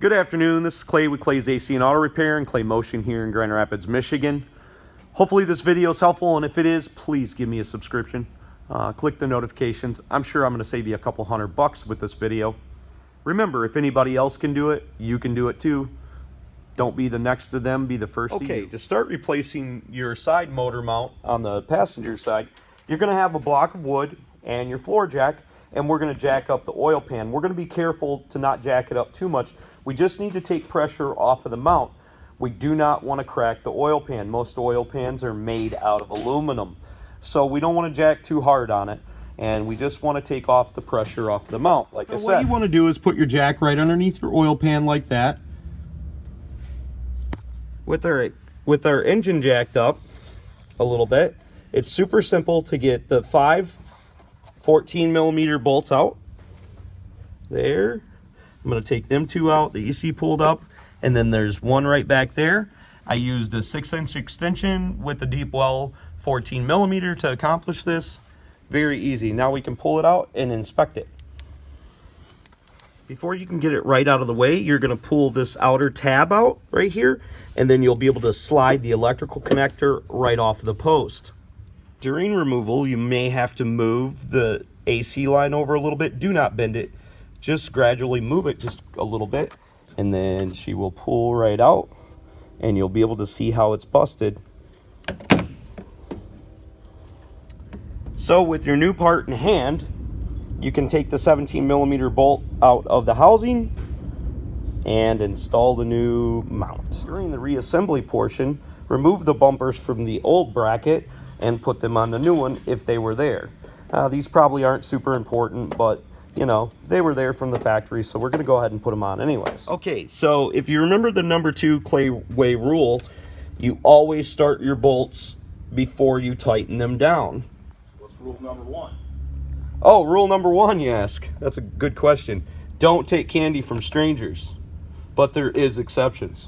Good afternoon, this is Clay with Clay's AC and Auto Repair and Clay Motion here in Grand Rapids, Michigan. Hopefully this video is helpful, and if it is, please give me a subscription. Click the notifications. I'm sure I'm going to save you a couple $100 with this video. Remember, if anybody else can do it, you can do it too. Don't be the next to them, be the first to you. Okay, to start replacing your side motor mount on the passenger side, you're going to have a block of wood and your floor jack, and we're going to jack up the oil pan. We're going to be careful to not jack it up too much. We just need to take pressure off of the mount. We do not want to crack the oil pan. Most oil pans are made out of aluminum. So we don't want to jack too hard on it. And we just want to take off the pressure off the mount, like I said. What you want to do is put your jack right underneath your oil pan like that. With our engine jacked up a little bit, it's super simple to get the 5 14mm bolts out. There. I'm going to take them two out, the you see pulled up, and then there's one right back there. I used a 6-inch extension with the deep well 14mm to accomplish this. Very easy. Now we can pull it out and inspect it. Before you can get it right out of the way, you're going to pull this outer tab out right here, and then you'll be able to slide the electrical connector right off the post. During removal, you may have to move the AC line over a little bit. Do not bend it. Just gradually move it just a little bit, and then she will pull right out, and you'll be able to see how it's busted. So with your new part in hand, you can take the 17mm bolt out of the housing and install the new mount. During the reassembly portion, remove the bumpers from the old bracket and put them on the new one if they were there. These probably aren't super important, but you know, they were there from the factory, so we're going to go ahead and put them on anyways. Okay, so if you remember the number 2 Clayway rule, you always start your bolts before you tighten them down. What's rule number 1? Oh, rule number 1, you ask? That's a good question. Don't take candy from strangers, but there is exceptions.